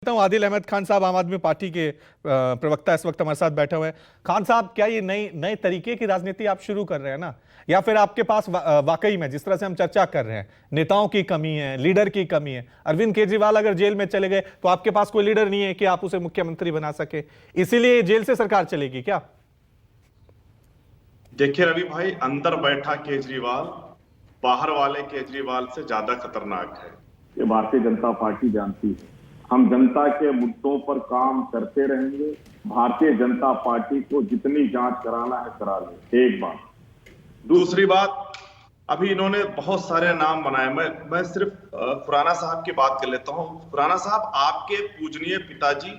हूं आदिल अहमद खान साहब, आम आदमी पार्टी के प्रवक्ता इस वक्त हमारे साथ बैठे हुए हैं। खान साहब, क्या ये नए तरीके की राजनीति आप शुरू कर रहे हैं ना, या फिर आपके पास वाकई में जिस तरह से हम चर्चा कर रहे हैं नेताओं की कमी है, लीडर की कमी है? अरविंद केजरीवाल अगर जेल में चले गए तो आपके पास कोई लीडर नहीं है कि आप उसे मुख्यमंत्री बना सके, इसीलिए जेल से सरकार चलेगी क्या? देखिए रवि भाई, अंदर बैठा केजरीवाल बाहर वाले केजरीवाल से ज्यादा खतरनाक है। ये भारतीय जनता पार्टी जानती है। हम जनता के मुद्दों पर काम करते रहेंगे। भारतीय जनता पार्टी को जितनी जांच कराना है करा ले, एक बात। दूसरी बात, अभी इन्होंने बहुत सारे नाम बनाए। मैं सिर्फ खुराना साहब की बात कर लेता हूं। खुराना साहब, आपके पूजनीय पिताजी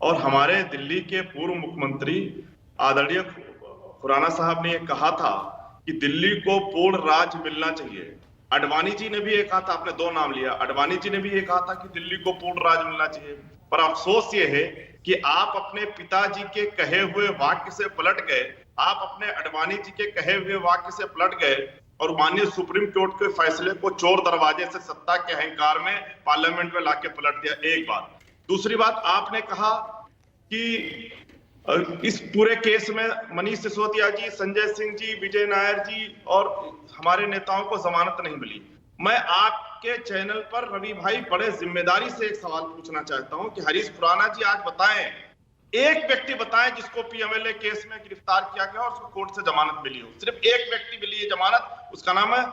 और हमारे दिल्ली के पूर्व मुख्यमंत्री आदरणीय खुराना साहब ने यह कहा था कि दिल्ली को पूर्ण राज मिलना चाहिए। अडवाणी जी ने भी ये कहा था, आपने दो नाम लिया, अडवाणी जी ने भी ये कहा था कि दिल्ली को पूर्ण राज मिलना चाहिए। पर अफसोस ये है कि आप अपने पिताजी के कहे हुए वाक्य से पलट गए, आप अपने अडवाणी जी के कहे हुए वाक्य से पलट गए और माननीय सुप्रीम कोर्ट के फैसले को चोर दरवाजे से सत्ता के अहंकार में पार्लियामेंट में लाके पलट दिया। एक बात। दूसरी बात, आपने कहा कि इस पूरे केस में मनीष सिसोदिया जी, संजय सिंह जी, विजय नायर जी और हमारे नेताओं को जमानत नहीं मिली। मैं आपके चैनल पर रवि भाई बड़े जिम्मेदारी से एक सवाल पूछना चाहता हूं कि हरीश खुराना जी आज बताएं, एक व्यक्ति बताएं जिसको पीएमएलए केस में गिरफ्तार किया गया और उसको कोर्ट से जमानत मिली हो। सिर्फ एक व्यक्ति मिली है जमानत, उसका नाम है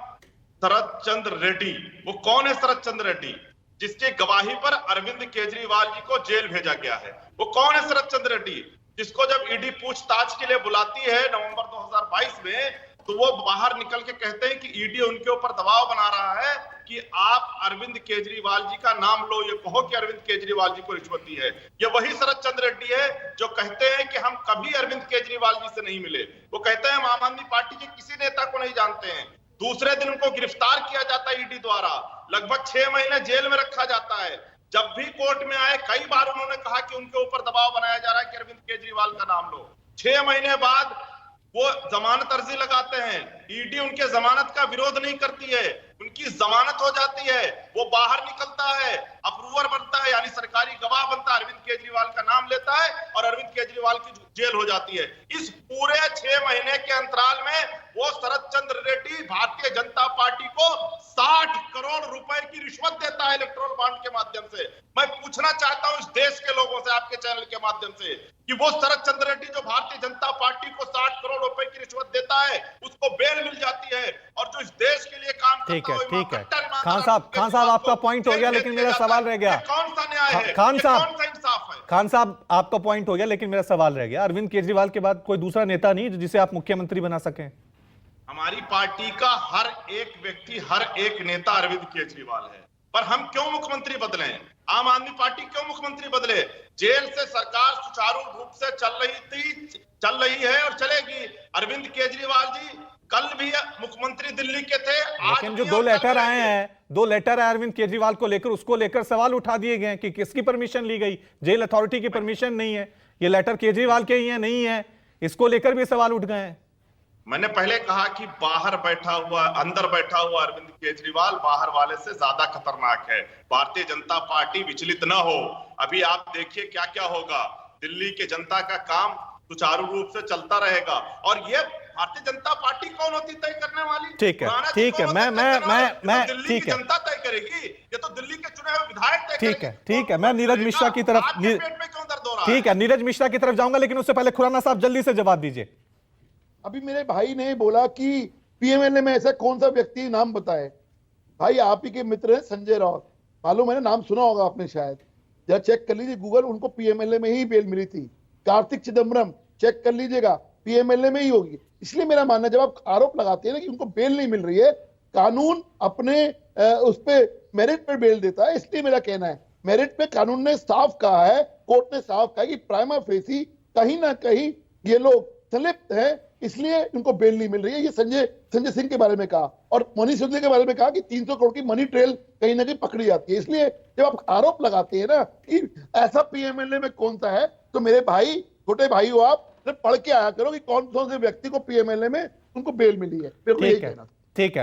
शरद चंद्र रेड्डी। वो कौन है शरद चंद्र रेड्डी, जिसकी गवाही पर अरविंद केजरीवाल जी को जेल भेजा गया है? वो कौन है शरद चंद्र रेड्डी, जिसको जब ईडी पूछताछ के लिए बुलाती है नवंबर 2022 में, तो वो बाहर निकल के कहते हैं कि ईडी उनके ऊपर दबाव बना रहा है कि आप अरविंद केजरीवाल जी का नाम लो, ये कहो कि अरविंद केजरीवाल जी को रिश्वत दी है। ये वही शरद चंद्र रेड्डी है जो कहते हैं कि हम कभी अरविंद केजरीवाल जी से नहीं मिले। वो कहते हैं हम आम आदमी पार्टी के किसी नेता को नहीं जानते हैं। दूसरे दिन उनको गिरफ्तार किया जाता है ईडी द्वारा, लगभग 6 महीने जेल में रखा जाता है। जब भी कोर्ट में आए कई बार उन्होंने कहा कि उनके ऊपर दबाव बनाया जा रहा है कि अरविंद केजरीवाल का नाम लो। 6 महीने बाद वो जमानत अर्जी लगाते हैं, ईडी उनके जमानत का विरोध नहीं करती है, उनकी जमानत हो जाती है, वो बाहर निकलता है, अप्रूवर बनता है, यानी सरकारी गवाह बनता है, अरविंद केजरीवाल का नाम लेता है और अरविंद केजरीवाल की जेल हो जाती है। इस पूरे 6 महीने के अंतराल में वो शरद चंद्र रेड्डी भारतीय जनता पार्टी को 60 करोड़ रुपए की रिश्वत देता है इलेक्ट्रोल बॉन्ड के माध्यम से। मैं पूछना चाहता हूं इस देश के लोगों से, आपके चैनल के माध्यम से, कि वो शरद चंद्र रेड्डी जो भारतीय जनता पार्टी को 60 करोड़ रुपए की रिश्वत देता है, उसको बेल मिल जाती है, और जो इस देश के लिए काम ठीक है खान साहब आपका पॉइंट हो गया, लेकिन मेरा सवाल रह गया। कौन सा न्याय है? खान साहब आपका पॉइंट हो गया, लेकिन मेरा सवाल रह गया। अरविंद केजरीवाल के बाद कोई दूसरा नेता नहीं जिसे आप मुख्यमंत्री बना सकें? हमारी पार्टी का हर एक व्यक्ति, हर एक नेता अरविंद केजरीवाल है। पर हम क्यों मुख्यमंत्री बदले? आम आदमी पार्टी क्यों मुख्यमंत्री बदले? जेल से सरकार सुचारू रूप से चल रही है और चलेगी। अरविंद केजरीवाल जी कल भी मुख्यमंत्री दिल्ली के थे, लेकिन जो 2 लेटर आए हैं, 2 लेटर आए अरविंद केजरीवाल को लेकर, उसको लेकर सवाल उठा दिए गए कि किसकी परमिशन ली गई? जेल अथॉरिटी की परमिशन नहीं है, ये लेटर केजरीवाल के ही है नहीं है, इसको लेकर भी सवाल उठ गए हैं। मैंने पहले कहा कि बाहर बैठा हुआ, अंदर बैठा हुआ अरविंद केजरीवाल बाहर वाले से ज्यादा खतरनाक है। भारतीय जनता पार्टी विचलित न हो। अभी आप देखिए क्या क्या होगा। दिल्ली के जनता का काम सुचारू रूप से चलता रहेगा, और ये भारतीय जनता पार्टी कौन होती तय करने वाली? ठीक है मैं दिल्ली की जनता तय करेगी, ये तो दिल्ली के चुने हुए विधायक तय करेंगे। ठीक है मैं नीरज मिश्रा की तरफ, ठीक है नीरज मिश्रा की तरफ जाऊंगा, लेकिन उससे पहले खुराना साहब जल्दी से जवाब दीजिए। अभी मेरे भाई ने बोला कि पीएमएलए में ऐसा कौन सा व्यक्ति नाम बताए। भाई आप ही के मित्र हैं संजय राउत, मालूम है ना, नाम सुना होगा आपने शायद, जरा चेक कर लीजिए गूगल, उनको पीएमएलए में ही बेल मिली थी। कार्तिक चिदम्बरम चेक कर लीजिएगा, पीएमएलए में ही होगी। इसलिए मेरा मानना है, जब आप आरोप लगाते हैं ना कि उनको बेल नहीं मिल रही है, कानून अपने उस पे मेरिट पर बेल देता है। इसलिए मेरा कहना है, मेरिट पे कानून ने साफ कहा है, कोर्ट ने साफ कहा है कि प्राइमा फेसी कहीं ना कहीं ये लोग संलिप्त हैं, इसलिए इनको बेल नहीं मिल रही है। ये संजय सिंह के बारे में कहा, और मनीष सिसोदिया के बारे में कहा कि 300 करोड़ की मनी ट्रेल कहीं ना कहीं पकड़ी जाती है। इसलिए जब आप आरोप लगाते हैं ना कि ऐसा पीएमएलए में कौन सा है, तो मेरे भाई, छोटे भाई हो आप, पढ़ के आया करो कि कौन कौन से व्यक्ति को पीएमएलए में उनको बेल मिली है। ठीक है